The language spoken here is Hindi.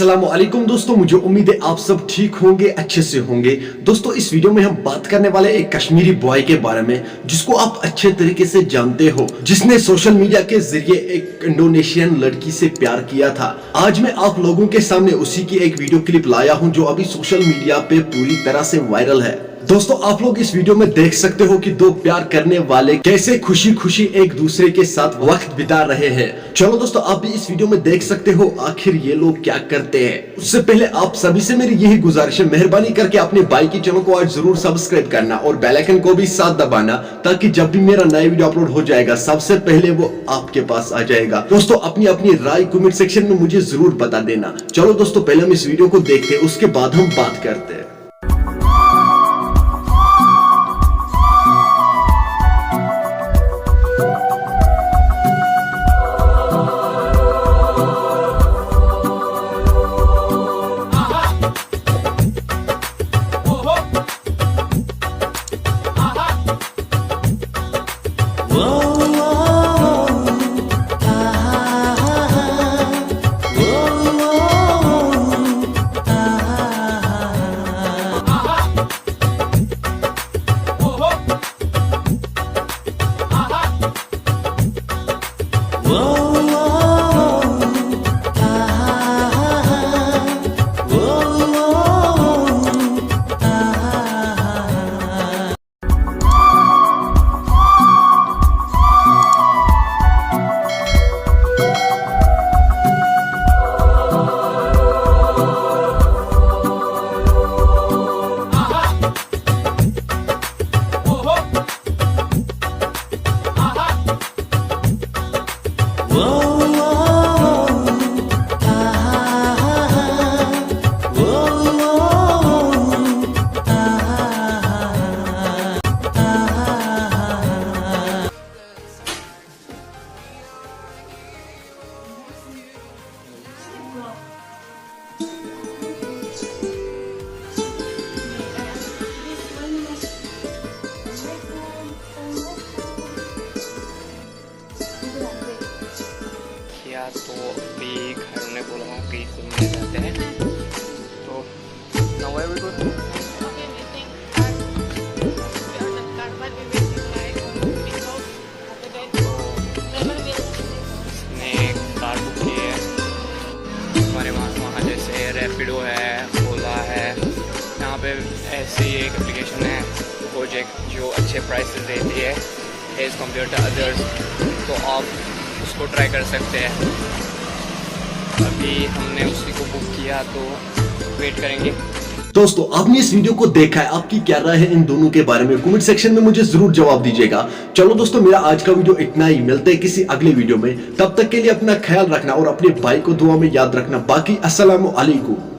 अस्सलाम वालेकुम दोस्तों, मुझे उम्मीद है आप सब ठीक होंगे, अच्छे से होंगे। दोस्तों इस वीडियो में हम बात करने वाले एक कश्मीरी बॉय के बारे में जिसको आप अच्छे तरीके से जानते हो, जिसने सोशल मीडिया के जरिए एक इंडोनेशियन लड़की से प्यार किया था। आज मैं आप लोगों के सामने उसी की एक वीडियो क्लिप लाया हूं जो अभी सोशल मीडिया पे पूरी तरह से वायरल है। दोस्तों आप लोग इस वीडियो में देख सकते हो कि दो प्यार करने वाले कैसे खुशी खुशी एक दूसरे के साथ वक्त बिता रहे हैं। चलो दोस्तों आप भी इस वीडियो में देख सकते हो आखिर ये लोग क्या करते हैं। उससे पहले आप सभी से मेरी यही गुजारिश है, मेहरबानी करके अपने भाई की चैनल को आज जरूर सब्सक्राइब करना और बेल आइकन को भी साथ दबाना, ताकि जब भी मेरा नया वीडियो अपलोड हो जाएगा सबसे पहले वो आपके पास आ जाएगा। दोस्तों अपनी अपनी राय कमेंट सेक्शन में मुझे जरूर बता देना। चलो दोस्तों पहले हम इस वीडियो को देखते हैं, उसके बाद हम बात करते हैं। तो अभी घर में बोल रहा हूँ कि घूमने जाते हैं, तो now where we go? इसने कार बुक की है हमारे वहाँ जैसे रैपिडो है, ओला है। यहाँ पे ऐसी एक एप्लीकेशन है प्रोजेक्ट जो अच्छे प्राइसेस देती है एज कम्पेयर टू अदर्स, तो आप उसको ट्राई कर सकते हैं। अभी हमने उसी को बुक किया तो वेट करेंगे। दोस्तों आपने इस वीडियो को देखा है, आपकी क्या राय है इन दोनों के बारे में कमेंट सेक्शन में मुझे जरूर जवाब दीजिएगा। चलो दोस्तों मेरा आज का वीडियो इतना ही, मिलते हैं किसी अगले वीडियो में। तब तक के लिए अपना ख्याल रखना और अपने भाई को दुआ में याद रखना। बाकी अस्सलाम वालेकुम।